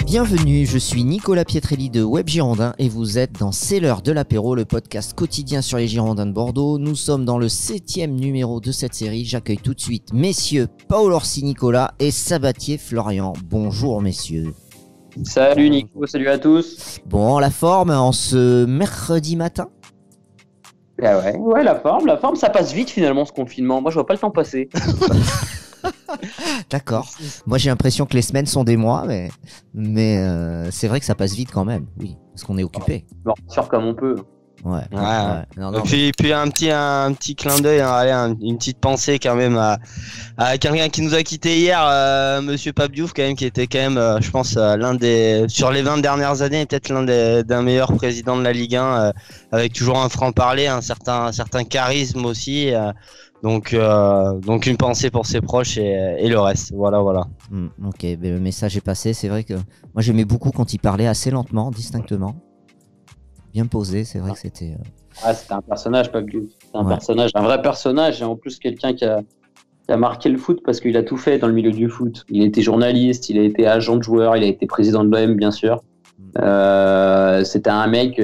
Bienvenue, je suis Nicolas Pietrelli de Web Girondin et vous êtes dans C'est l'heure de l'apéro, le podcast quotidien sur les Girondins de Bordeaux. Nous sommes dans le 7e numéro de cette série. J'accueille tout de suite messieurs Paul Orsi Nicolas et Sabatier Florian. Bonjour messieurs. Salut Nico, salut à tous. Bon, la forme en ce mercredi matin? Ah ouais, la forme, ça passe vite finalement ce confinement. Moi je vois pas le temps passer. D'accord. Moi j'ai l'impression que les semaines sont des mois, mais c'est vrai que ça passe vite quand même. Oui, parce qu'on est occupé. Bon, sûr comme on peut. Ouais. Non, puis un petit clin d'œil, une petite pensée quand même à quelqu'un qui nous a quitté hier, Monsieur Pape Diouf quand même, qui était quand même, je pense, l'un des sur les 20 dernières années, peut-être d'un meilleur président de la Ligue 1, avec toujours un franc-parler, un certain charisme aussi. Donc une pensée pour ses proches et le reste. Voilà. Ok, le message est passé. C'est vrai que moi j'aimais beaucoup quand il parlait assez lentement, distinctement. Bien posé, c'est vrai que c'était... C'était un personnage, Pape Diouf. Personnage, un vrai personnage, et en plus quelqu'un qui a marqué le foot parce qu'il a tout fait dans le milieu du foot. Il a été journaliste, il a été agent de joueur, il a été président de l'OM, bien sûr. C'était un mec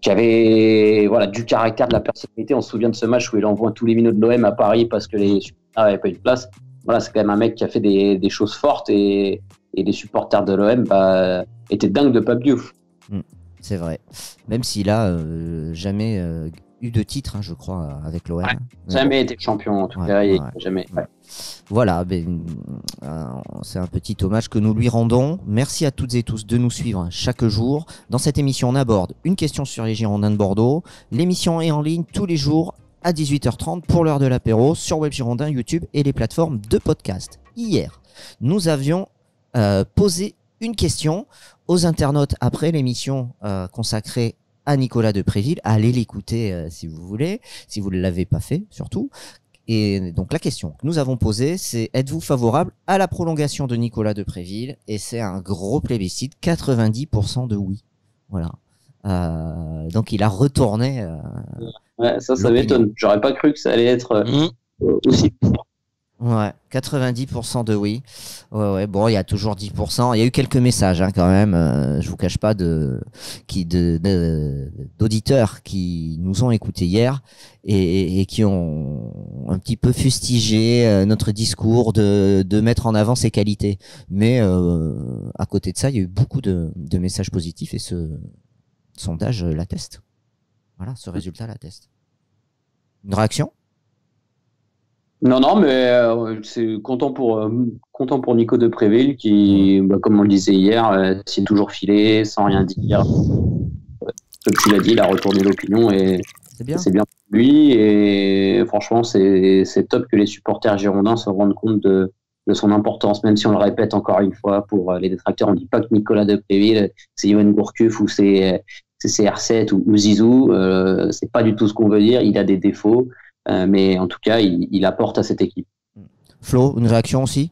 qui avait du caractère, de la personnalité. On se souvient de ce match où il envoie tous les minots de l'OM à Paris parce que les supporters n'avaient pas eu de place. Voilà, c'est quand même un mec qui a fait des choses fortes et les supporters de l'OM étaient dingues de Pape Diouf. C'est vrai. Même s'il a jamais eu de titre, je crois, avec l'OM. Jamais été champion, en tout cas. Jamais. Ouais. Voilà, c'est un petit hommage que nous lui rendons. Merci à toutes et tous de nous suivre chaque jour. Dans cette émission, on aborde une question sur les Girondins de Bordeaux. L'émission est en ligne tous les jours à 18h30 pour l'heure de l'apéro sur Web Girondin, YouTube et les plateformes de podcast. Hier, nous avions posé une question aux internautes après l'émission consacrée à Nicolas de Préville. Allez l'écouter si vous voulez, si vous ne l'avez pas fait surtout. Et donc la question que nous avons posée, c'est: êtes-vous favorable à la prolongation de Nicolas de Préville? Et c'est un gros plébiscite, 90% de oui. Voilà. Donc il a retourné. Ça m'étonne. J'aurais pas cru que ça allait être aussi. Ouais, 90% de oui. Ouais. Bon, il y a toujours 10%. Il y a eu quelques messages quand même. Je vous cache pas d'auditeurs qui nous ont écoutés hier et qui ont un petit peu fustigé notre discours de mettre en avant ses qualités. Mais à côté de ça, il y a eu beaucoup de messages positifs et ce sondage l'atteste. Voilà, ce résultat l'atteste. Une réaction? Non, mais c'est content pour Nico de Préville qui, comme on le disait hier, s'est toujours filé sans rien dire. Comme tu l'as dit, il a retourné l'opinion et c'est bien pour lui. Et franchement, c'est top que les supporters girondins se rendent compte de son importance, même si on le répète encore une fois pour les détracteurs. On ne dit pas que Nicolas de Préville, c'est Yoann Gourcuff ou c'est CR7 ou Zizou. C'est pas du tout ce qu'on veut dire. Il a des défauts. Mais en tout cas, il apporte à cette équipe. Flo, une réaction aussi?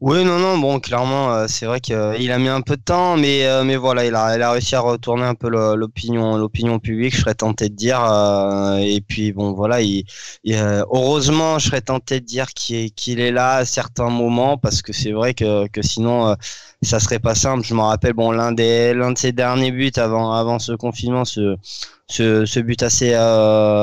Oui, non, bon, clairement, c'est vrai qu'il a mis un peu de temps, mais voilà, il a réussi à retourner un peu l'opinion publique, je serais tenté de dire. Et puis, bon, voilà, heureusement, je serais tenté de dire qu'il est là à certains moments, parce que c'est vrai que sinon, ça serait pas simple. Je me rappelle, bon, l'un de ses derniers buts avant ce confinement, ce but assez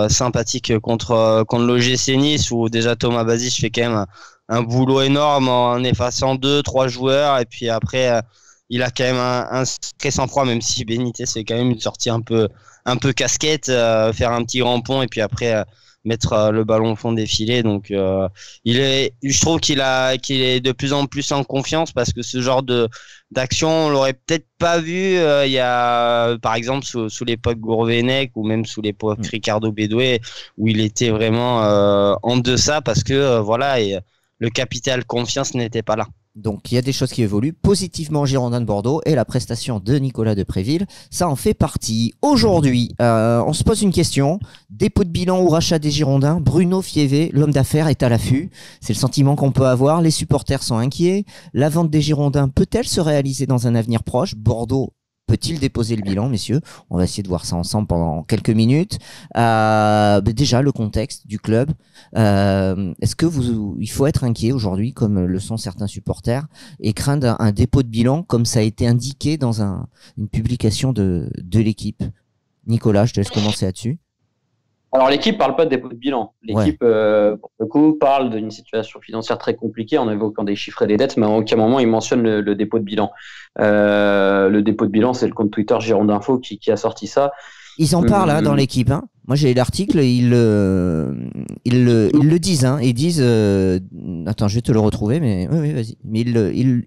sympathique contre l'OGC Nice, où déjà Thomas Bazic fait quand même un boulot énorme en effaçant 2-3 joueurs, et puis après il a quand même un sacré sang-froid, même si Benitez c'est quand même une sortie un peu casquette, faire un petit grand pont et puis après mettre le ballon au fond des filets. Donc je trouve qu'il est de plus en plus en confiance, parce que ce genre d'action on l'aurait peut-être pas vu il y a, par exemple, sous l'époque Gourvenec ou même sous l'époque Ricardo Bédoué, où il était vraiment en deçà, parce que le capital confiance n'était pas là. Donc il y a des choses qui évoluent positivement Girondins de Bordeaux, et la prestation de Nicolas de Préville, ça en fait partie. Aujourd'hui, on se pose une question: dépôt de bilan ou rachat des Girondins? Bruno Fievé, l'homme d'affaires, est à l'affût. C'est le sentiment qu'on peut avoir. Les supporters sont inquiets. La vente des Girondins peut-elle se réaliser dans un avenir proche? Bordeaux peut-il déposer le bilan, messieurs? On va essayer de voir ça ensemble pendant quelques minutes. Déjà, le contexte du club. Est-ce que il faut être inquiet aujourd'hui, comme le sont certains supporters, et craindre un dépôt de bilan, comme ça a été indiqué dans une publication de l'équipe? Nicolas, je te laisse commencer là-dessus. Alors l'équipe parle pas de dépôt de bilan. L'équipe, pour le coup, parle d'une situation financière très compliquée en évoquant des chiffres et des dettes, mais à aucun moment il mentionne le dépôt de bilan. Le dépôt de bilan, c'est le compte Twitter Girondinfo qui a sorti ça. Ils en parlent dans l'équipe. Hein. Moi, j'ai l'article, ils le disent. Hein. Ils disent... Attends, je vais te le retrouver, mais... Oui, vas-y. Mais il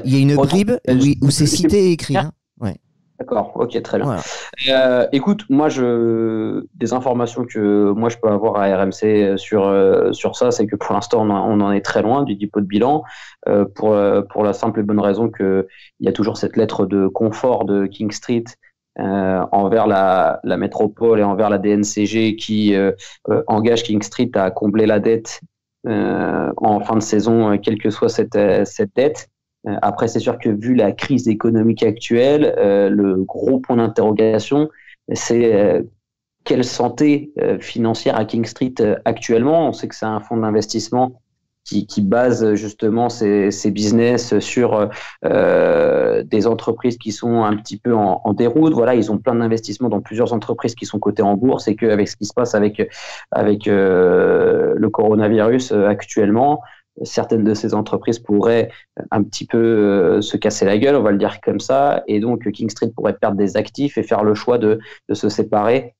y a une bribe où c'est cité et écrit. Hein. Ouais. D'accord, ok, très bien. Voilà. Écoute, moi, des informations que moi je peux avoir à RMC sur ça, c'est que pour l'instant, on en est très loin du dépôt de bilan, pour la simple et bonne raison qu'il y a toujours cette lettre de confort de King Street envers la métropole et envers la DNCG qui engage King Street à combler la dette en fin de saison, quelle que soit cette dette. Après, c'est sûr que vu la crise économique actuelle, le gros point d'interrogation, c'est quelle santé financière a King Street actuellement. On sait que c'est un fonds d'investissement qui base justement ses business sur des entreprises qui sont un petit peu en déroute. Voilà, ils ont plein d'investissements dans plusieurs entreprises qui sont cotées en bourse, et qu'avec ce qui se passe avec le coronavirus actuellement, certaines de ces entreprises pourraient un petit peu se casser la gueule, on va le dire comme ça, et donc King Street pourrait perdre des actifs et faire le choix de se séparer,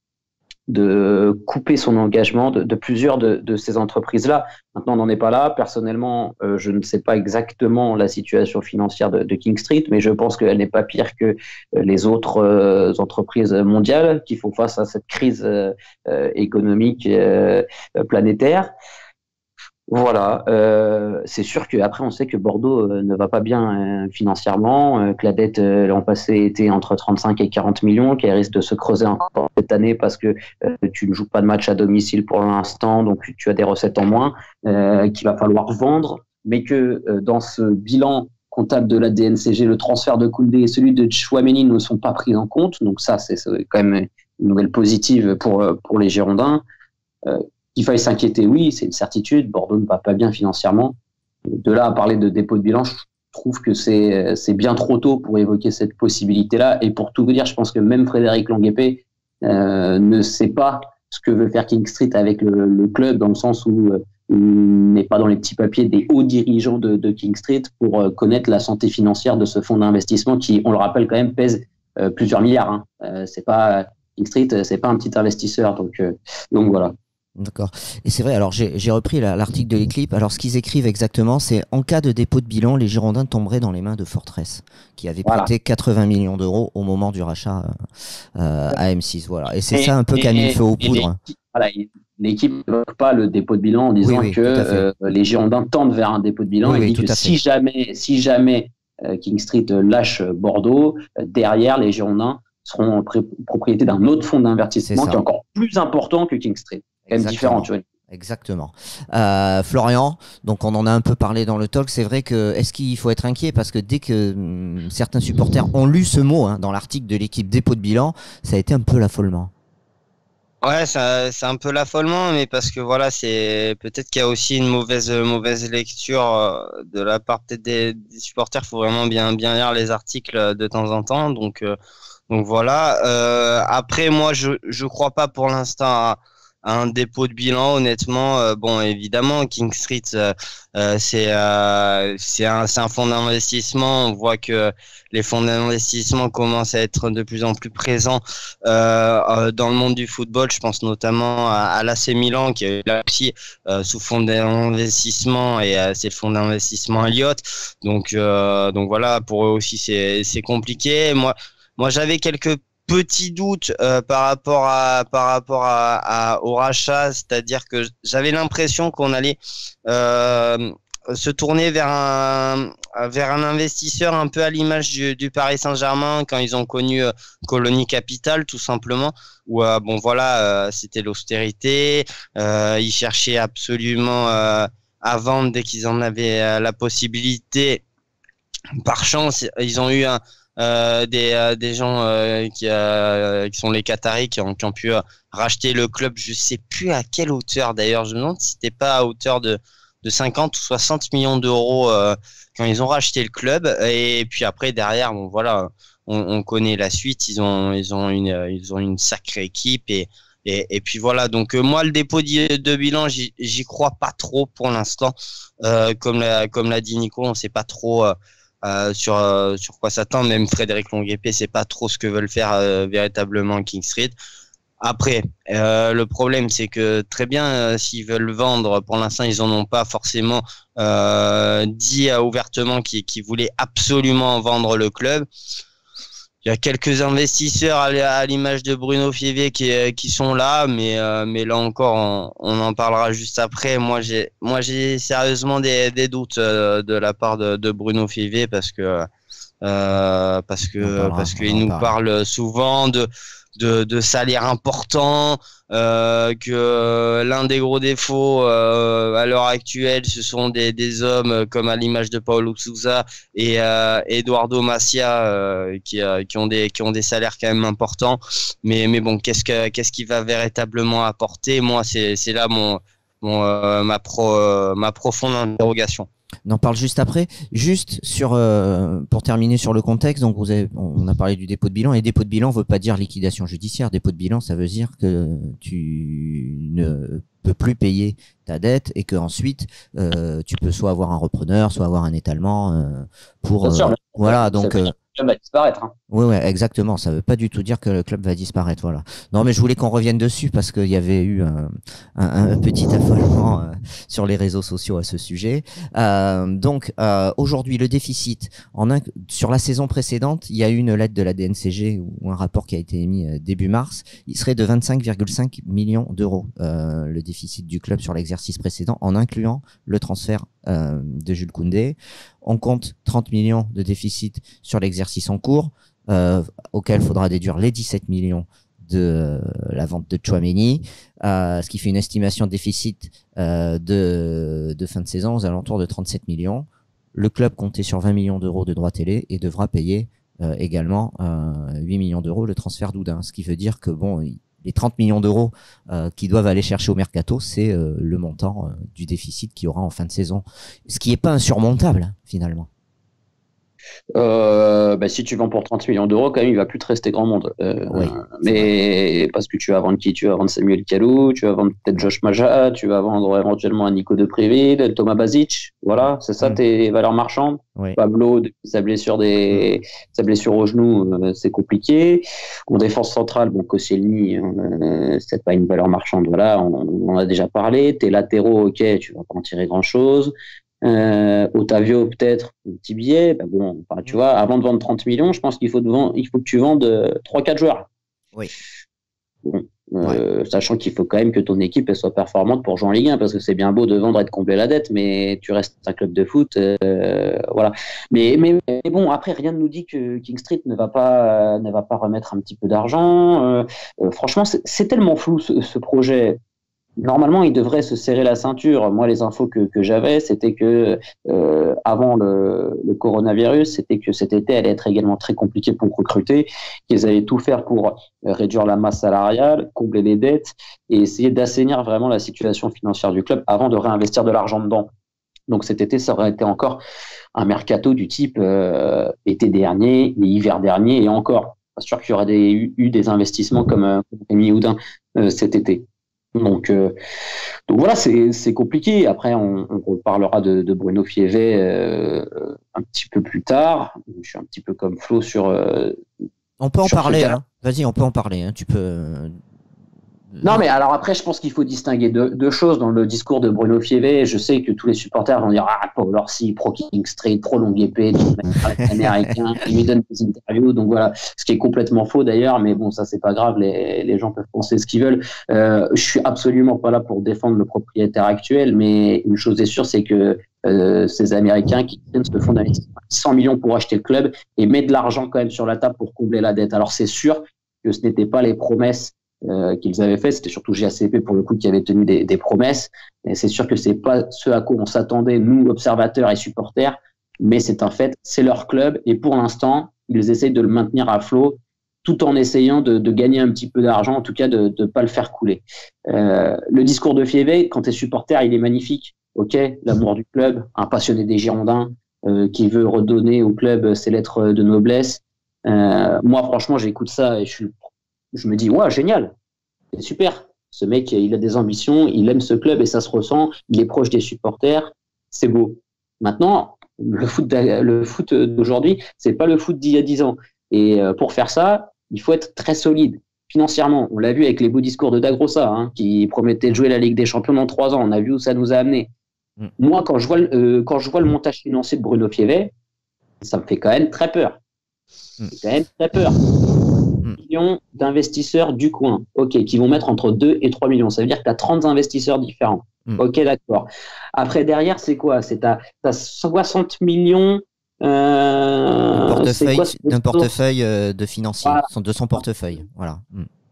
de couper son engagement de plusieurs de ces entreprises-là. Maintenant, on n'en est pas là. Personnellement, je ne sais pas exactement la situation financière de King Street, mais je pense qu'elle n'est pas pire que les autres entreprises mondiales qui font face à cette crise économique planétaire. Voilà, c'est sûr qu'après on sait que Bordeaux ne va pas bien financièrement, que la dette l'an passé était entre 35 et 40 millions, qu'elle risque de se creuser encore cette année parce que tu ne joues pas de match à domicile pour l'instant, donc tu as des recettes en moins, qu'il va falloir vendre, mais que dans ce bilan comptable de la DNCG, le transfert de Koundé et celui de Tchouaméni ne sont pas pris en compte, donc ça c'est quand même une nouvelle positive pour les Girondins. Qu'il faille s'inquiéter, oui, c'est une certitude. Bordeaux ne va pas bien financièrement. De là à parler de dépôt de bilan, je trouve que c'est bien trop tôt pour évoquer cette possibilité-là. Et pour tout vous dire, je pense que même Frédéric Longuepé ne sait pas ce que veut faire King Street avec le club, dans le sens où il n'est pas dans les petits papiers des hauts dirigeants de King Street pour connaître la santé financière de ce fonds d'investissement qui, on le rappelle quand même, pèse plusieurs milliards. Hein. C'est pas King Street, c'est pas un petit investisseur. Donc voilà. D'accord. Et c'est vrai, alors j'ai repris l'article de l'Équipe. Alors ce qu'ils écrivent exactement, c'est en cas de dépôt de bilan, les Girondins tomberaient dans les mains de Fortress, qui avait prêté 80 millions d'euros au moment du rachat à M6. Voilà. Et c'est ça un peu qui a mis le feu aux poudres. L'équipe n'évoque pas le dépôt de bilan en disant que les Girondins tendent vers un dépôt de bilan. Il dit que si jamais King Street lâche Bordeaux, derrière les Girondins seront propriété d'un autre fonds d'investissement qui est encore plus important que King Street. Quand même différent, tu vois. Exactement. Florian, donc on en a un peu parlé dans le talk. C'est vrai que est-ce qu'il faut être inquiet, parce que dès que certains supporters ont lu ce mot dans l'article de l'équipe dépôt de bilan, ça a été un peu l'affolement. Ouais, c'est un peu l'affolement, mais parce que voilà, c'est peut-être qu'il y a aussi une mauvaise lecture de la part des supporters. Il faut vraiment bien lire les articles de temps en temps. Donc voilà. Après, moi, je crois pas pour l'instant à un dépôt de bilan, honnêtement. Bon, évidemment, King Street, c'est un fonds d'investissement. On voit que les fonds d'investissement commencent à être de plus en plus présents dans le monde du football. Je pense notamment à l'AC Milan, qui est là aussi sous fonds d'investissement, et c'est le fonds d'investissement Elliott. Donc voilà, pour eux aussi c'est compliqué. Moi, j'avais quelques petits doutes par rapport au rachat, c'est-à-dire que j'avais l'impression qu'on allait se tourner vers un investisseur un peu à l'image du Paris Saint-Germain quand ils ont connu Colony Capital, tout simplement, où c'était l'austérité, ils cherchaient absolument à vendre dès qu'ils en avaient la possibilité. Par chance, ils ont eu des gens qui sont les Qataris qui ont pu racheter le club. Je sais plus à quelle hauteur d'ailleurs. Je me demande si c'était pas à hauteur de 50 ou 60 millions d'euros quand ils ont racheté le club. Et puis après derrière, bon voilà, on connaît la suite. Ils ont une sacrée équipe et puis voilà. Donc moi le dépôt de bilan, j'y crois pas trop pour l'instant. Comme l'a dit Nico, on sait pas trop sur quoi s'attendre. Même Frédéric Longuepé sait pas trop ce que veulent faire véritablement King Street. Après, le problème, c'est que très bien, s'ils veulent vendre, pour l'instant, ils en ont pas forcément dit ouvertement qu'ils voulaient absolument vendre le club. Il y a quelques investisseurs à l'image de Bruno Fievé qui sont là, mais là encore, on en parlera juste après. Moi, j'ai sérieusement des doutes de la part de Bruno Fievé parce qu'il nous parle souvent de salaires importants, que l'un des gros défauts à l'heure actuelle, ce sont des hommes comme à l'image de Paulo Sousa et Eduardo Macia qui ont des salaires quand même importants. Mais bon, qu'est-ce qu'il va véritablement apporter? Moi, c'est là ma profonde interrogation. On en parle juste après. Juste pour terminer sur le contexte, donc on a parlé du dépôt de bilan, et dépôt de bilan veut pas dire liquidation judiciaire. Dépôt de bilan, ça veut dire que tu ne peux plus payer ta dette et que ensuite tu peux soit avoir un repreneur, soit avoir un étalement pour. Voilà, donc. Le club va disparaître. Hein. Oui, exactement. Ça veut pas du tout dire que le club va disparaître. Voilà. Non, mais je voulais qu'on revienne dessus parce qu'il y avait eu un petit affolement sur les réseaux sociaux à ce sujet. Donc, aujourd'hui, le déficit sur la saison précédente, il y a eu une lettre de la DNCG ou un rapport qui a été émis début mars. Il serait de 25,5 millions d'euros le déficit du club sur l'exercice précédent, en incluant le transfert de Jules Koundé. On compte 30 millions de déficit sur l'exercice en cours, auquel il faudra déduire les 17 millions de la vente de Tchouaméni, ce qui fait une estimation de déficit de fin de saison aux alentours de 37 millions. Le club comptait sur 20 millions d'euros de droits télé et devra payer également 8 millions d'euros le transfert d'Oudin, ce qui veut dire que les 30 millions d'euros qui doivent aller chercher au mercato, c'est le montant du déficit qu'il y aura en fin de saison. Ce qui n'est pas insurmontable, finalement. Si tu vends pour 30 millions d'euros, quand même, il va plus te rester grand monde. Oui, mais parce que tu vas vendre qui? Tu vas vendre Samuel Kalou, tu vas vendre peut-être Josh Maja, tu vas vendre éventuellement un Nico de Préville, Thomas Basic. Voilà, c'est ça tes valeurs marchandes. Oui. Pablo, sa blessure au genou, c'est compliqué. En défense centrale, Koscielny, c'est pas une valeur marchande. Voilà, on en a déjà parlé. Tes latéraux, ok, tu vas pas en tirer grand chose. Otavio peut-être un petit billet, tu vois, avant de vendre 30 millions, je pense qu'il faut que tu vendes 3-4 joueurs. Oui. Sachant qu'il faut quand même que ton équipe elle soit performante pour jouer en Ligue 1, parce que c'est bien beau de vendre et de combler la dette, mais tu restes un club de foot, voilà. Mais bon, après rien ne nous dit que King Street ne va pas remettre un petit peu d'argent. Franchement, c'est tellement flou ce projet. Normalement, il devrait se serrer la ceinture. Moi, les infos que j'avais, c'était que avant le coronavirus, c'était que cet été allait être également très compliqué pour recruter, qu'ils allaient tout faire pour réduire la masse salariale, combler les dettes et essayer d'assainir vraiment la situation financière du club avant de réinvestir de l'argent dedans. Donc cet été, ça aurait été encore un mercato du type été dernier, hiver dernier et encore. Pas sûr qu'il y aurait eu des investissements comme Rémi Houdin cet été. Donc voilà, c'est compliqué. Après, on reparlera de Bruno Fievé un petit peu plus tard. Je suis un petit peu comme Flo sur. On peut en parler. Hein. Vas-y, on peut en parler. Hein. Tu peux. Non, mais alors après, je pense qu'il faut distinguer deux choses dans le discours de Bruno Fievé. Je sais que tous les supporters vont dire Paul Orsi, pro King Street, pro Longuepé, américain, il lui donne des interviews. Donc voilà, ce qui est complètement faux d'ailleurs, mais bon, ça c'est pas grave, les gens peuvent penser ce qu'ils veulent. Je suis absolument pas là pour défendre le propriétaire actuel, mais une chose est sûre, c'est que ces Américains qui se font d'investir 100 millions pour acheter le club et mettent de l'argent quand même sur la table pour combler la dette. Alors c'est sûr que ce n'était pas les promesses qu'ils avaient fait, c'était surtout GACP pour le coup qui avait tenu des promesses, et c'est sûr que c'est pas ce à quoi on s'attendait nous observateurs et supporters, mais c'est un fait, c'est leur club et pour l'instant ils essayent de le maintenir à flot tout en essayant de gagner un petit peu d'argent, en tout cas de ne pas le faire couler. Le discours de Fiévé, quand tu es supporter, il est magnifique. Ok, l'amour du club, un passionné des Girondins qui veut redonner au club ses lettres de noblesse. Moi, franchement, j'écoute ça et je me dis, ouais, génial, c'est super. Ce mec, il a des ambitions, il aime ce club et ça se ressent. Il est proche des supporters, c'est beau. Maintenant, le foot d'aujourd'hui, c'est pas le foot d'il y a 10 ans. Et pour faire ça, il faut être très solide financièrement. On l'a vu avec les beaux discours de Dagrosa, qui promettait de jouer la Ligue des Champions dans 3 ans. On a vu où ça nous a amené. Moi, quand je vois le montage financier de Bruno Fiévé, ça me fait quand même très peur. C'est quand même très peur. Millions d'investisseurs du coin, ok, qui vont mettre entre 2 et 3 millions. Ça veut dire que tu as 30 investisseurs différents. Ok, d'accord. Après, derrière, c'est quoi? C'est t'as 60 millions d'un portefeuille de financier, voilà. De son portefeuille. Voilà.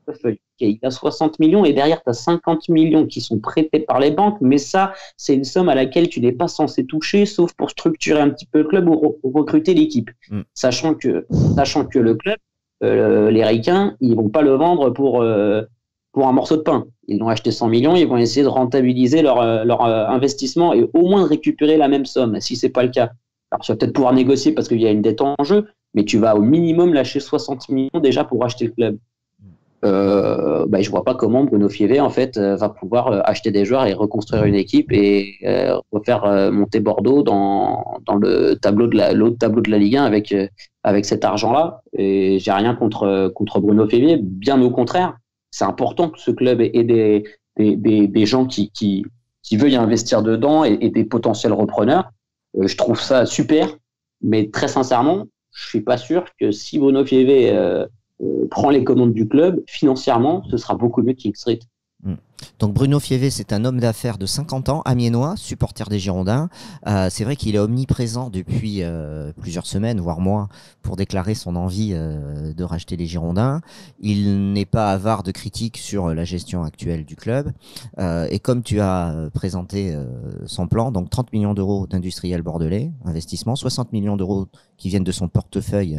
Okay, il a 60 millions et derrière, tu as 50 millions qui sont prêtés par les banques, mais ça, c'est une somme à laquelle tu n'es pas censé toucher, sauf pour structurer un petit peu le club ou recruter l'équipe. Sachant que le club, les Ricains, ils vont pas le vendre pour un morceau de pain. Ils l'ont acheté 100 millions, ils vont essayer de rentabiliser leur investissement et au moins de récupérer la même somme, si c'est pas le cas. Alors, tu vas peut-être pouvoir négocier parce qu'il y a une dette en jeu, mais tu vas au minimum lâcher 60 millions déjà pour acheter le club. Je vois pas comment Bruno Fiévé en fait va pouvoir acheter des joueurs et reconstruire une équipe et refaire monter Bordeaux dans le tableau l'autre tableau de la Ligue 1 avec cet argent-là. Et j'ai rien contre Bruno Fiévé, bien au contraire. C'est important que ce club ait des gens qui veuillent investir dedans et des potentiels repreneurs. Je trouve ça super, mais très sincèrement, je suis pas sûr que si Bruno Fiévé prend les commandes du club, financièrement, ce sera beaucoup mieux qu'X Street. Donc Bruno Fiévé, c'est un homme d'affaires de 50 ans, amiénois, supporter des Girondins. C'est vrai qu'il est omniprésent depuis plusieurs semaines, voire mois, pour déclarer son envie de racheter les Girondins. Il n'est pas avare de critiques sur la gestion actuelle du club. Et comme tu as présenté son plan, donc 30 millions d'euros d'industriels bordelais, investissement, 60 millions d'euros qui viennent de son portefeuille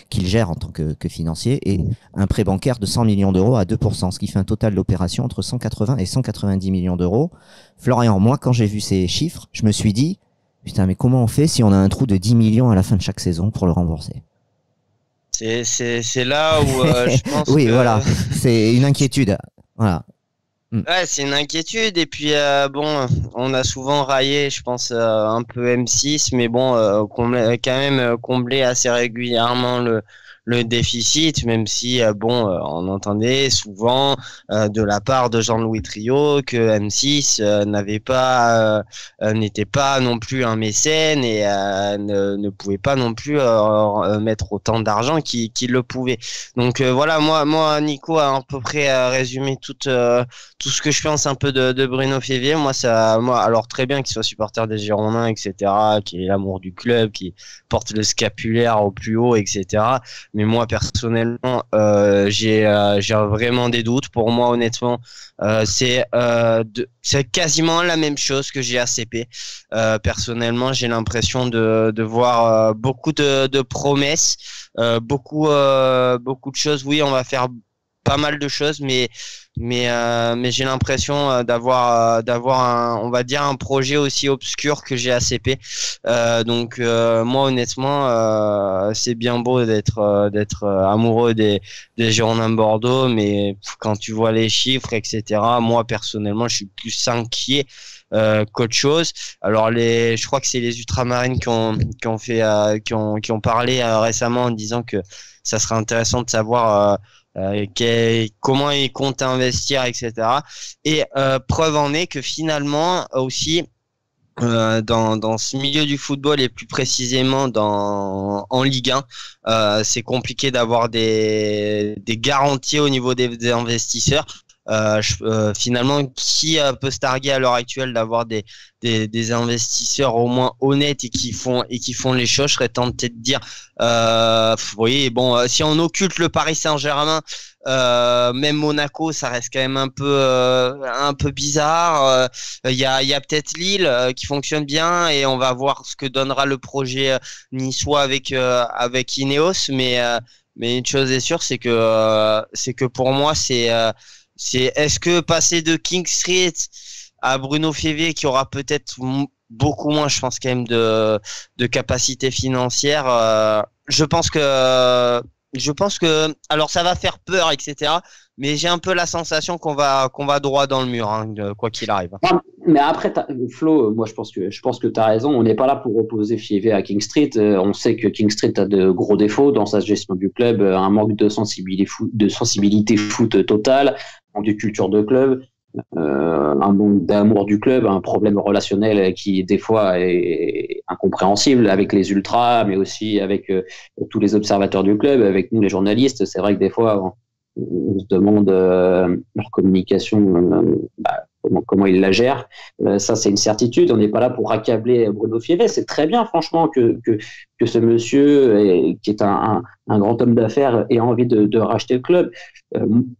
qu'il gère en tant que financier, et un prêt bancaire de 100 millions d'euros à 2%, ce qui fait un total d'opération entre 180 et 190 millions d'euros. Florian, moi, quand j'ai vu ces chiffres, je me suis dit, putain, mais comment on fait si on a un trou de 10 millions à la fin de chaque saison pour le rembourser? C'est là où je pense oui, voilà, c'est une inquiétude. Voilà. Ouais, c'est une inquiétude. Et puis, on a souvent raillé, je pense, un peu M6, mais bon, quand même comblé assez régulièrement le déficit, même si, on entendait souvent de la part de Jean-Louis Trio que M6 n'était pas non plus un mécène et ne pouvait pas non plus mettre autant d'argent qu'il le pouvait. Donc voilà, moi, Nico a à peu près résumé tout ce que je pense un peu de Bruno Fiévé. Moi, alors très bien qu'il soit supporter des Girondins, etc., qu'il ait l'amour du club, qu'il porte le scapulaire au plus haut, etc. Mais moi, personnellement, j'ai vraiment des doutes. Pour moi, honnêtement, c'est quasiment la même chose que GACP. Personnellement, j'ai l'impression de voir beaucoup de promesses, beaucoup de choses. Oui, on va faire pas mal de choses, mais j'ai l'impression d'avoir on va dire un projet aussi obscur que GACP. Donc moi honnêtement c'est bien beau d'être amoureux des Girondins de Bordeaux, mais quand tu vois les chiffres, etc., moi personnellement je suis plus inquiet qu'autre chose. Alors je crois que c'est les Ultramarines qui ont parlé récemment en disant que ça serait intéressant de savoir comment ils comptent investir, etc. Et preuve en est que finalement aussi dans ce milieu du football et plus précisément en Ligue 1, c'est compliqué d'avoir des garanties au niveau des investisseurs. Finalement, qui peut se targuer à l'heure actuelle d'avoir des investisseurs au moins honnêtes et qui font les choses? Je serais tenté de dire, vous voyez, bon, si on occulte le Paris Saint-Germain, même Monaco, ça reste quand même un peu bizarre. Il y a peut-être Lille qui fonctionne bien, et on va voir ce que donnera le projet niçois avec Ineos, mais une chose est sûre, c'est que pour moi, c'est est-ce que passer de King Street à Bruno Févé, qui aura peut-être beaucoup moins, je pense, quand même de capacité financière, je pense que alors ça va faire peur, etc. Mais j'ai un peu la sensation qu'on va droit dans le mur, hein, quoi qu'il arrive. Non, mais après, Flo, moi je pense que tu as raison. On n'est pas là pour opposer Fiévé à King Street. On sait que King Street a de gros défauts dans sa gestion du club, un manque de sensibilité foot totale, un manque de culture de club, un manque d'amour du club, un problème relationnel qui des fois est incompréhensible avec les ultras, mais aussi avec tous les observateurs du club, avec nous les journalistes. C'est vrai que des fois on se demande leur communication, comment ils la gèrent. Ça, c'est une certitude. On n'est pas là pour accabler Bruno Fiévé. C'est très bien, franchement, que ce monsieur, qui est un grand homme d'affaires, ait envie de racheter le club.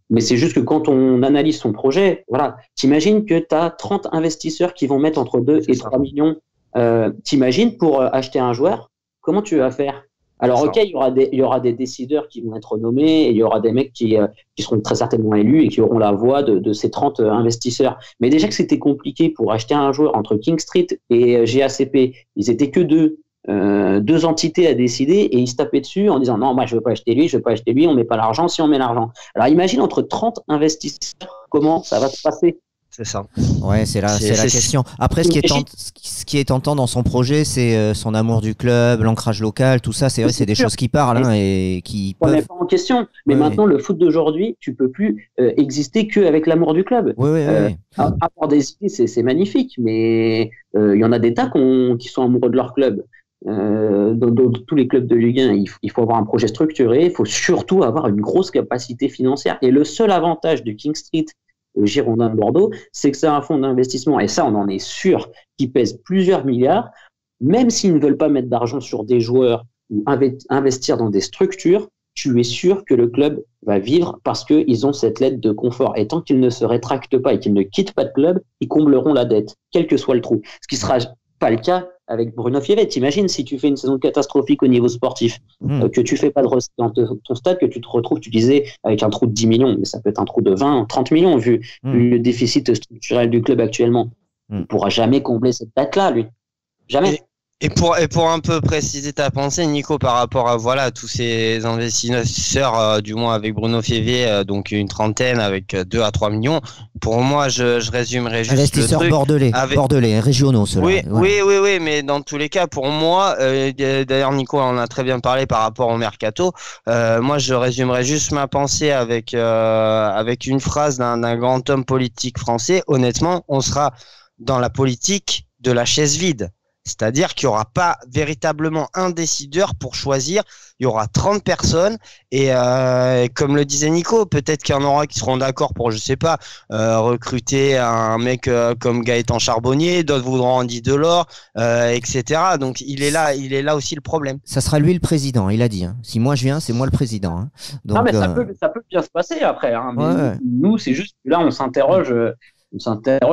Mais c'est juste que quand on analyse son projet, voilà, t'imagines que tu as 30 investisseurs qui vont mettre entre 2 et 3 millions. T'imagines pour acheter un joueur, comment tu vas faire? Alors, ok, il y aura des décideurs qui vont être nommés, et il y aura des mecs qui seront très certainement élus et qui auront la voix de ces 30 investisseurs. Mais déjà que c'était compliqué pour acheter un joueur entre King Street et GACP, ils étaient que deux entités à décider, et ils se tapaient dessus en disant non, moi je veux pas acheter lui, on met pas l'argent si on met l'argent. Alors imagine entre 30 investisseurs, comment ça va se passer? C'est ça. Ouais, c'est la question. Après, ce qui est tentant dans son projet, c'est son amour du club, l'ancrage local, tout ça. C'est vrai, c'est des choses qui parlent, hein, et qui on peuvent... n'est pas en question. Mais maintenant, le foot d'aujourd'hui, tu peux plus exister qu'avec l'amour du club. Oui. Avoir des idées, c'est magnifique, mais il y en a des tas qui sont amoureux de leur club. Dans tous les clubs de Ligue 1, il faut avoir un projet structuré, il faut surtout avoir une grosse capacité financière. Et le seul avantage de King Street, Girondins de Bordeaux, c'est que c'est un fonds d'investissement, et ça on en est sûr, qui pèse plusieurs milliards. Même s'ils ne veulent pas mettre d'argent sur des joueurs ou investir dans des structures, tu es sûr que le club va vivre parce qu'ils ont cette lettre de confort. Et tant qu'ils ne se rétractent pas et qu'ils ne quittent pas de club, ils combleront la dette, quel que soit le trou. Ce qui ne sera pas le cas avec Bruno Fiévé. T'imagines si tu fais une saison catastrophique au niveau sportif, que tu fais pas de recette dans ton stade, que tu te retrouves, tu disais, avec un trou de 10 millions, mais ça peut être un trou de 20, 30 millions vu le déficit structurel du club actuellement. Il ne pourra jamais combler cette dette-là, lui. Jamais. Et pour un peu préciser ta pensée, Nico, par rapport à tous ces investisseurs, du moins avec Bruno Fiévé, donc une trentaine avec 2 à 3 millions, pour moi, je résumerai juste investisseurs le truc. bordelais, régionaux, ceux-là. Oui, mais dans tous les cas, pour moi, d'ailleurs, Nico en a très bien parlé par rapport au mercato, moi, je résumerai juste ma pensée avec une phrase d'un grand homme politique français. Honnêtement, on sera dans la politique de la chaise vide. C'est-à-dire qu'il n'y aura pas véritablement un décideur pour choisir. Il y aura 30 personnes et comme le disait Nico, peut-être qu'il y en aura qui seront d'accord pour, je sais pas, recruter un mec comme Gaëtan Charbonnier, d'autres voudront Andy Delors, etc. Donc il est là aussi le problème. Ça sera lui le président, il a dit. Hein. Si moi je viens, c'est moi le président. Hein. Donc, non, mais ça peut bien se passer après. Hein. Mais nous, c'est juste que là, on s'interroge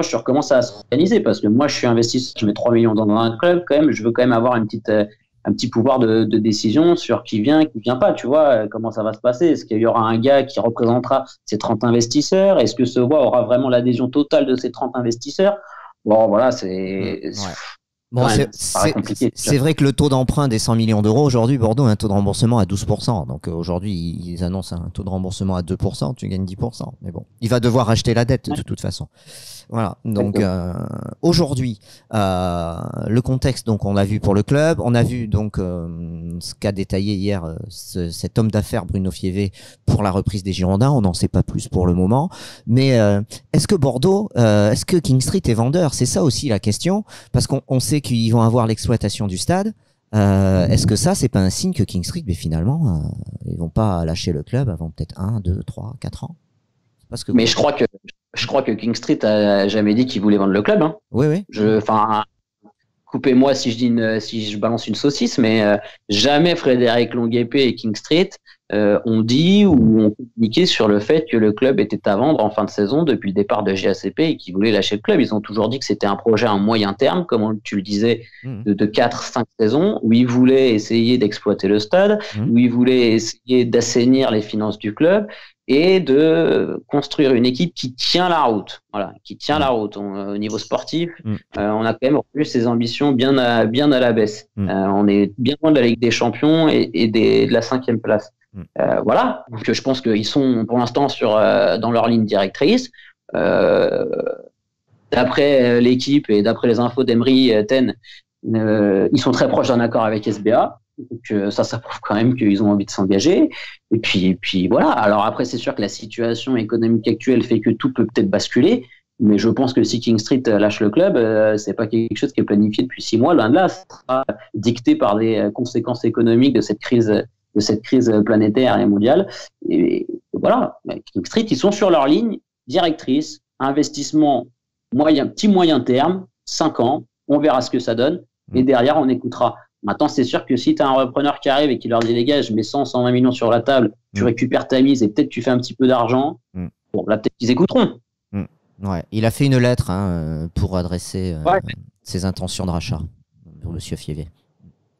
sur comment ça va s'organiser, parce que moi je suis investisseur, je mets 3 millions dans un club, quand même, je veux quand même avoir un petit pouvoir de décision sur qui vient, qui vient pas, tu vois, comment ça va se passer. Est-ce qu'il y aura un gars qui représentera ces 30 investisseurs? Est-ce que ce voix aura vraiment l'adhésion totale de ces 30 investisseurs? Bon, voilà, c'est... Bon, c'est vrai que le taux d'emprunt des 100 millions d'euros, aujourd'hui, Bordeaux a un taux de remboursement à 12%. Donc aujourd'hui, ils annoncent un taux de remboursement à 2%, tu gagnes 10%. Mais bon, il va devoir acheter la dette de toute façon. Voilà. Donc aujourd'hui, le contexte, donc on l'a vu pour le club, on a vu donc ce qu'a détaillé hier cet homme d'affaires Bruno Fiévé pour la reprise des Girondins. On n'en sait pas plus pour le moment. Mais est-ce que Bordeaux, est-ce que King Street est vendeur? C'est ça aussi la question, parce qu'on sait qu'ils vont avoir l'exploitation du stade. Est-ce que ça, c'est pas un signe que King Street, mais finalement, ils vont pas lâcher le club avant peut-être 1, 2, 3, 4 ans? Parce que Mais je crois que King Street a jamais dit qu'il voulait vendre le club. Hein. Oui. Enfin, coupez-moi si je balance une saucisse, mais jamais Frédéric Longuepé et King Street ont dit ou ont communiqué sur le fait que le club était à vendre en fin de saison depuis le départ de GACP et qu'ils voulaient lâcher le club. Ils ont toujours dit que c'était un projet à moyen terme, comme tu le disais, de 4-5 saisons, où ils voulaient essayer d'exploiter le stade, où ils voulaient essayer d'assainir les finances du club et de construire une équipe qui tient la route. Voilà, qui tient la route. Au niveau sportif, on a quand même revu ses ambitions bien à la baisse. On est bien loin de la Ligue des Champions et de la 5e place. Voilà, donc je pense qu'ils sont pour l'instant dans leur ligne directrice. D'après l'équipe et d'après les infos d'Emery Ten, ils sont très proches d'un accord avec SBA. Donc ça prouve quand même qu'ils ont envie de s'engager. Et puis voilà. Alors après, c'est sûr que la situation économique actuelle fait que tout peut peut-être basculer. Mais je pense que si King Street lâche le club, c'est pas quelque chose qui est planifié depuis 6 mois. Loin de là, ça sera dicté par des conséquences économiques de cette crise planétaire et mondiale. Et voilà, King Street, ils sont sur leur ligne directrice, investissement petit moyen terme, 5 ans, on verra ce que ça donne, et derrière, on écoutera. Maintenant, c'est sûr que si tu as un repreneur qui arrive et qui leur dit, les gars, je mets 120 millions sur la table, tu récupères ta mise et peut-être tu fais un petit peu d'argent, bon, là, peut-être qu'ils écouteront. Ouais, il a fait une lettre pour adresser ses intentions de rachat pour Monsieur Fievé.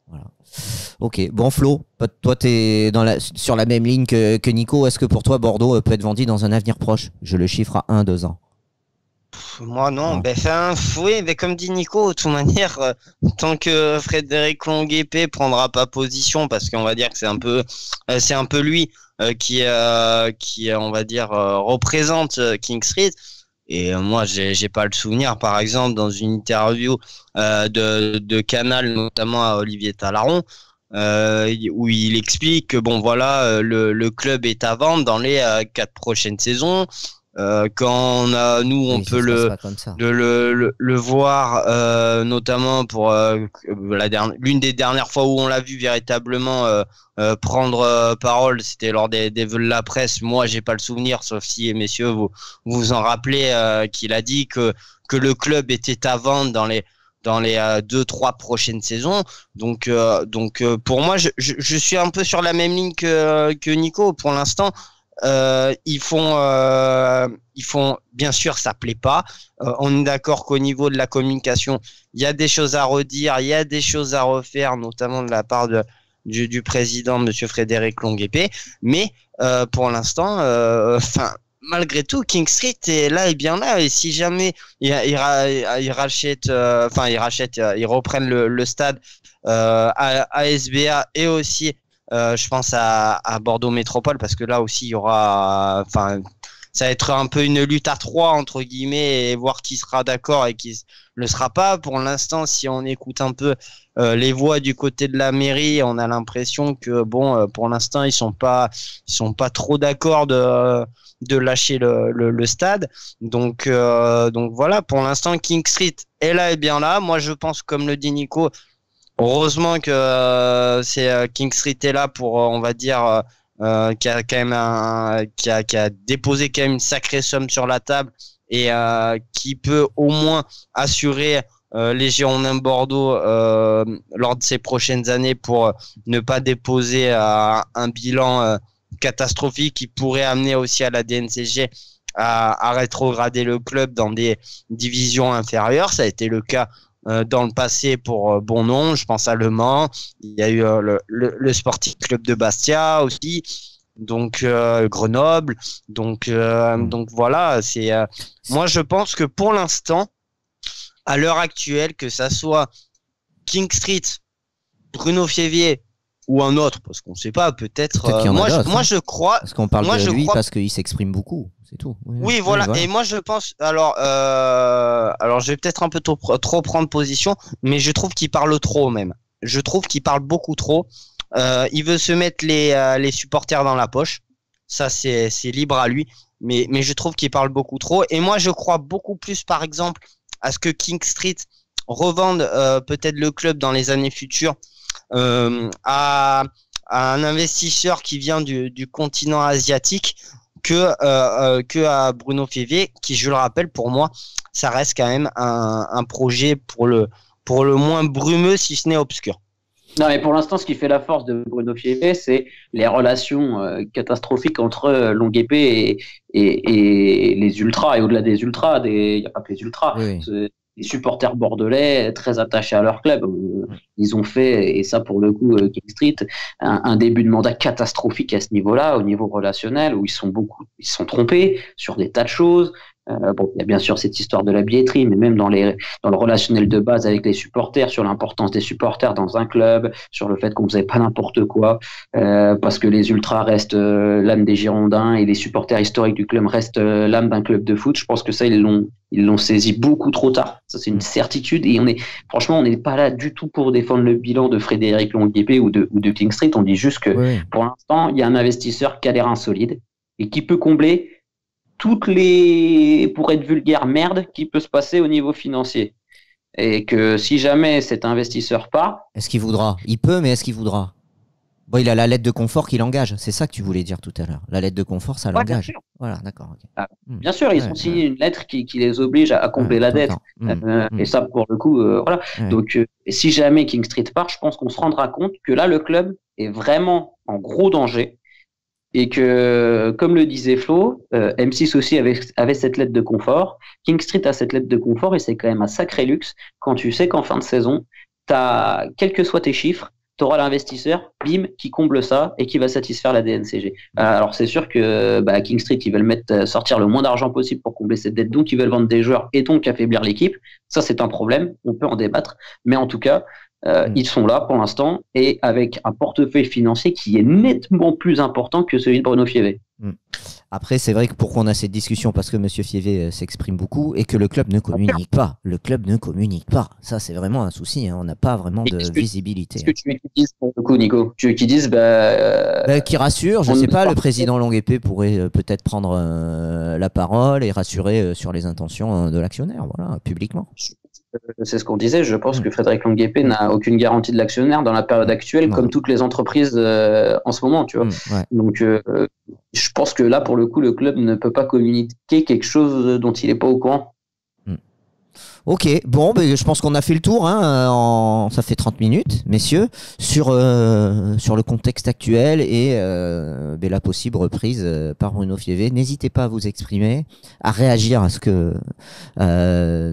Voilà. Ok, bon Flo, toi tu es sur la même ligne que Nico. Est-ce que pour toi Bordeaux peut être vendu dans un avenir proche? Je le chiffre à 1-2 ans. Moi non, oui, mais comme dit Nico, de toute manière, tant que Frédéric Longuepé prendra pas position, parce qu'on va dire que c'est un peu lui qui on va dire représente King Street. Et moi, j'ai pas le souvenir, par exemple, dans une interview de Canal, notamment à Olivier Talaron, où il explique que bon voilà, le club est à vendre dans les 4 prochaines saisons. Quand on peut le voir, notamment pour l'une des dernières fois où on l'a vu véritablement prendre parole, c'était lors des vœux de la presse. Moi, j'ai pas le souvenir, sauf si messieurs vous en rappelez, qu'il a dit que le club était à vendre dans les 2-3 prochaines saisons. Donc pour moi, je suis un peu sur la même ligne que Nico pour l'instant. Ils font bien sûr, ça plaît pas. On est d'accord qu'au niveau de la communication, il y a des choses à redire, il y a des choses à refaire, notamment de la part du président, Monsieur Frédéric Longuepé. Mais pour l'instant, malgré tout, King Street est là et bien là. Et si jamais ils reprennent le stade à SBA et aussi je pense à Bordeaux Métropole, parce que là aussi il y aura, ça va être un peu une lutte à 3 entre guillemets, et voir qui sera d'accord et qui ne sera pas. Pour l'instant, si on écoute un peu les voix du côté de la mairie, on a l'impression que pour l'instant ils sont pas trop d'accord de lâcher le stade. Donc voilà, pour l'instant King Street est là et bien là. Moi je pense, comme le dit Nico, heureusement que c'est King Street est là pour, on va dire, qui a quand même qui a déposé quand même une sacrée somme sur la table et qui peut au moins assurer les Girondins de Bordeaux lors de ces prochaines années pour ne pas déposer un bilan catastrophique qui pourrait amener aussi à la DNCG à rétrograder le club dans des divisions inférieures. Ça a été le cas dans le passé pour bon nombre. Je pense à Le Mans, il y a eu le Sporting Club de Bastia aussi, donc Grenoble, donc voilà, c'est moi je pense que pour l'instant, à l'heure actuelle, que ça soit King Street, Bruno Fievier ou un autre, parce qu'on ne sait pas, peut-être moi je crois, parce qu'on parle de lui parce qu'il s'exprime beaucoup. C'est tout. Oui, voilà. Et moi, je pense. Alors, je vais peut-être un peu trop prendre position, mais je trouve qu'il parle trop même. Je trouve qu'il parle beaucoup trop. Il veut se mettre les supporters dans la poche. Ça, c'est libre à lui. Mais je trouve qu'il parle beaucoup trop. Et moi, je crois beaucoup plus, par exemple, à ce que King Street revende peut-être le club dans les années futures à un investisseur qui vient du continent asiatique, que à Bruno Févé, qui, je le rappelle, pour moi, ça reste quand même un projet pour le moins brumeux, si ce n'est obscur. Non, mais pour l'instant, ce qui fait la force de Bruno Fiévé, c'est les relations catastrophiques entre Longuepé et les ultras. Et au-delà des ultras, il n'y a pas que les ultras. Oui. Les supporters bordelais très attachés à leur club. Ils ont fait, et ça pour le coup, King Street, un début de mandat catastrophique à ce niveau-là, au niveau relationnel, où ils sont trompés sur des tas de choses. Bon, il y a bien sûr cette histoire de la billetterie, mais même dans le relationnel de base avec les supporters, sur l'importance des supporters dans un club, sur le fait qu'on faisait pas n'importe quoi, parce que les ultras restent l'âme des Girondins et les supporters historiques du club restent l'âme d'un club de foot. Je pense que ça, ils l'ont saisi beaucoup trop tard. Ça, c'est une certitude. Et franchement, on n'est pas là du tout pour défendre le bilan de Frédéric Longuepé ou de King Street. On dit juste que pour l'instant, il y a un investisseur qui a l'air insolide et qui peut combler toutes les, pour être vulgaire, merde qui peut se passer au niveau financier. Et que si jamais cet investisseur part... Est-ce qu'il voudra ? Il peut, mais est-ce qu'il voudra ? Bon, il a la lettre de confort qui l'engage. C'est ça que tu voulais dire tout à l'heure. La lettre de confort, ça l'engage. Voilà, d'accord. Okay. Bien sûr, ils ont signé une lettre qui les oblige à combler la dette. Et ça, pour le coup, voilà. Donc, si jamais King Street part, je pense qu'on se rendra compte que là, le club est vraiment en gros danger. Et que, comme le disait Flo, M6 aussi avait cette lettre de confort. King Street a cette lettre de confort et c'est quand même un sacré luxe quand tu sais qu'en fin de saison, quels que soient tes chiffres, tu auras l'investisseur, bim, qui comble ça et qui va satisfaire la DNCG. Alors c'est sûr que King Street, ils veulent sortir le moins d'argent possible pour combler cette dette, donc ils veulent vendre des joueurs et donc affaiblir l'équipe. Ça, c'est un problème, on peut en débattre. Mais en tout cas, ils sont là pour l'instant et avec un portefeuille financier qui est nettement plus important que celui de Bruno Fiévé. Après, c'est vrai que pourquoi on a cette discussion, parce que Monsieur Fiévé s'exprime beaucoup et que le club ne communique pas. Le club ne communique pas. Ça, c'est vraiment un souci. Hein. On n'a pas vraiment de visibilité. Qu'est-ce que tu veux qu'ils disent pour le coup, Nico? Tu veux qu'ils disent qui rassure. Je ne sais pas. Le président Longuepé pourrait peut-être prendre la parole et rassurer sur les intentions de l'actionnaire, voilà, publiquement. C'est ce qu'on disait. Je pense que Frédéric Longuepé n'a aucune garantie de l'actionnaire dans la période actuelle, comme toutes les entreprises en ce moment, tu vois. Donc, je pense que là, pour le coup, le club ne peut pas communiquer quelque chose dont il n'est pas au courant. Ok, bon, je pense qu'on a fait le tour, hein, ça fait 30 minutes, messieurs, sur le contexte actuel et la possible reprise par Bruno Fiévé. N'hésitez pas à vous exprimer, à réagir à ce que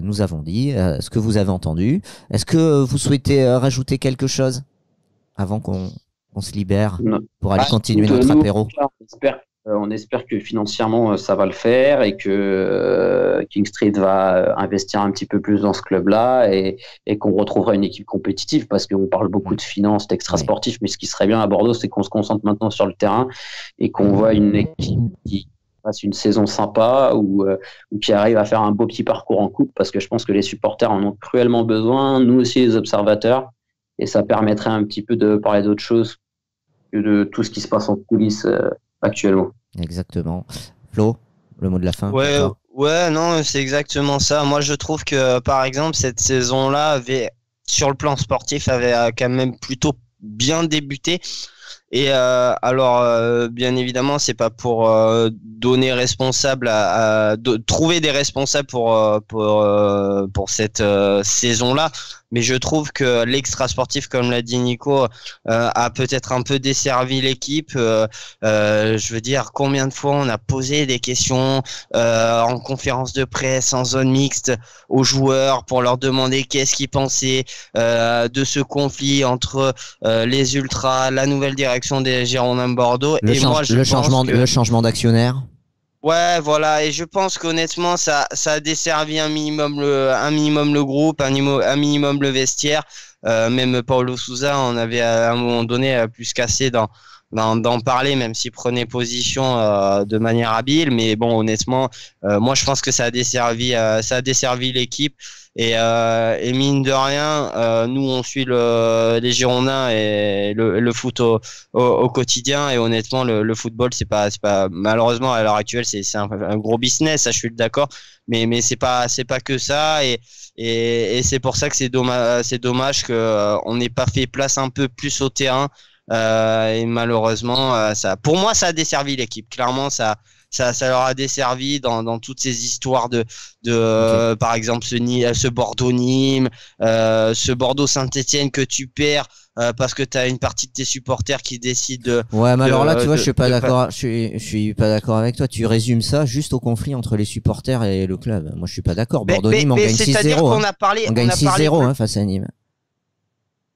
nous avons dit, à ce que vous avez entendu. Est-ce que vous souhaitez rajouter quelque chose avant qu'on se libère pour aller continuer notre apéro? On espère que financièrement ça va le faire et que King Street va investir un petit peu plus dans ce club-là et qu'on retrouvera une équipe compétitive, parce qu'on parle beaucoup de finances, d'extra-sportifs, mais ce qui serait bien à Bordeaux, c'est qu'on se concentre maintenant sur le terrain et qu'on voit une équipe qui passe une saison sympa ou qui arrive à faire un beau petit parcours en coupe, parce que je pense que les supporters en ont cruellement besoin, nous aussi les observateurs, et ça permettrait un petit peu de parler d'autre chose que de tout ce qui se passe en coulisses actuellement. Exactement. Flo, le mot de la fin? Ouais, non, c'est exactement ça. Moi, je trouve que, par exemple, cette saison-là sur le plan sportif, avait quand même plutôt bien débuté. Et bien évidemment, c'est pas pour donner responsable trouver des responsables pour cette saison-là, mais je trouve que l'extra sportif, comme l'a dit Nico, a peut-être un peu desservi l'équipe. Je veux dire, combien de fois on a posé des questions en conférence de presse, en zone mixte, aux joueurs pour leur demander qu'est-ce qu'ils pensaient de ce conflit entre les ultras, la nouvelle direction des Girondins de Bordeaux. Le changement d'actionnaire. Ouais, voilà, et je pense qu'honnêtement, ça a desservi un minimum le groupe, un minimum le vestiaire. Même Paulo Sousa, on avait à un moment donné plus qu'assez d'en parler, même s'il prenait position de manière habile. Mais bon, honnêtement, moi je pense que ça a desservi l'équipe. Et mine de rien, nous on suit les Girondins et le foot au quotidien, et honnêtement le football c'est pas malheureusement à l'heure actuelle c'est un gros business, ça je suis d'accord, mais c'est pas que ça, et c'est pour ça que c'est dommage que on n'ait pas fait place un peu plus au terrain, et malheureusement pour moi ça a desservi l'équipe, clairement ça ça leur a desservi dans toutes ces histoires de par exemple ce Bordeaux-Nîmes, ce Bordeaux-Saint-Étienne que tu perds parce que tu as une partie de tes supporters qui décident de. Ouais, mais alors là, tu vois, je suis pas d'accord. Je suis pas d'accord avec toi. Tu résumes ça juste au conflit entre les supporters et le club. Moi, je suis pas d'accord. Bordeaux-Nîmes, on gagne 6-0. On gagne 6-0 face à Nîmes.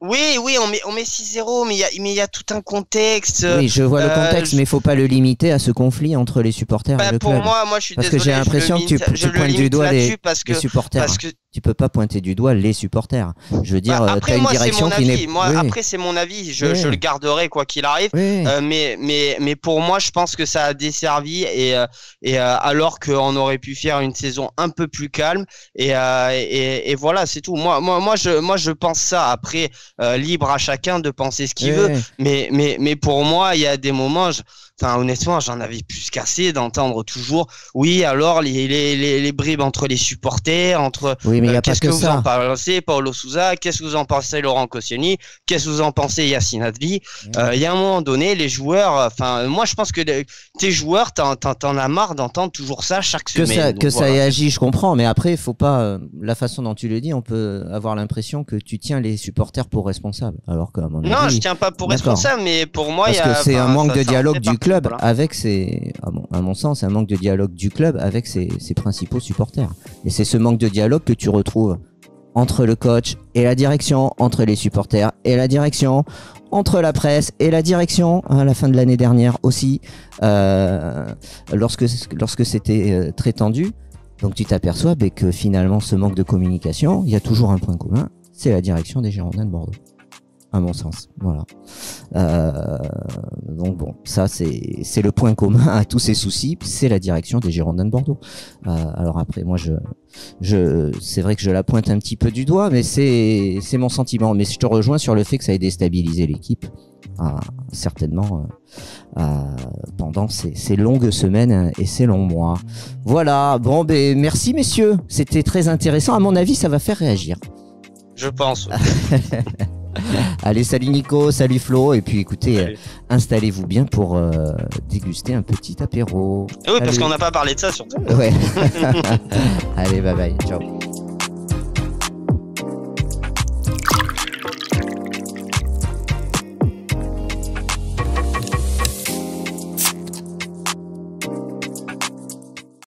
Oui, on met 6-0, mais il y a tout un contexte. Oui, je vois le contexte, mais il faut pas le limiter à ce conflit entre les supporters et le club. Pour moi, je suis désolé. Parce que j'ai l'impression que tu pointes du doigt les supporters. Tu peux pas pointer du doigt les supporters. Je veux dire, après, t'as une direction qui n'est. Après, c'est mon avis. Je le garderai quoi qu'il arrive. Oui. Mais pour moi, je pense que ça a desservi et alors qu'on aurait pu faire une saison un peu plus calme et voilà, c'est tout. Moi, je pense ça. Après, libre à chacun de penser ce qu'il veut. Mais pour moi, il y a des moments. Honnêtement, j'en avais plus qu'assez d'entendre toujours. Oui, alors les bribes entre les supporters, entre. Oui, mais il y a pas que ça. Qu'est-ce que vous en pensez, Paulo Sousa? Qu'est-ce que vous en pensez, Laurent Koscielny? Qu'est-ce que vous en pensez, Yacine Adli? Il y a un moment donné, les joueurs. Moi, je pense que tes joueurs, t'en as marre d'entendre toujours ça chaque semaine. Ça ait agi, je comprends. Mais après, il faut pas. La façon dont tu le dis, on peut avoir l'impression que tu tiens les supporters pour responsables, alors qu'à mon avis. Non, je tiens pas pour responsable, mais pour moi, parce que c'est un manque de dialogue du club avec ses, à mon sens, un manque de dialogue du club avec ses principaux supporters. Et c'est ce manque de dialogue que tu retrouves entre le coach et la direction, entre les supporters et la direction, entre la presse et la direction, à la fin de l'année dernière aussi, lorsque c'était très tendu. Donc tu t'aperçois que finalement, ce manque de communication, il y a toujours un point commun, c'est la direction des Girondins de Bordeaux. À mon sens, voilà. Donc bon, ça c'est le point commun à tous ces soucis, c'est la direction des Girondins de Bordeaux. Alors après, moi c'est vrai que je la pointe un petit peu du doigt, mais c'est mon sentiment. Mais je te rejoins sur le fait que ça ait déstabilisé l'équipe, certainement pendant ces longues semaines et ces longs mois. Voilà. Bon, merci messieurs, c'était très intéressant. À mon avis, ça va faire réagir. Je pense. Allez, salut Nico, salut Flo, et puis écoutez, installez-vous bien pour déguster un petit apéro. Oui, parce qu'on n'a pas parlé de ça surtout. Ouais. Allez, bye bye, ciao.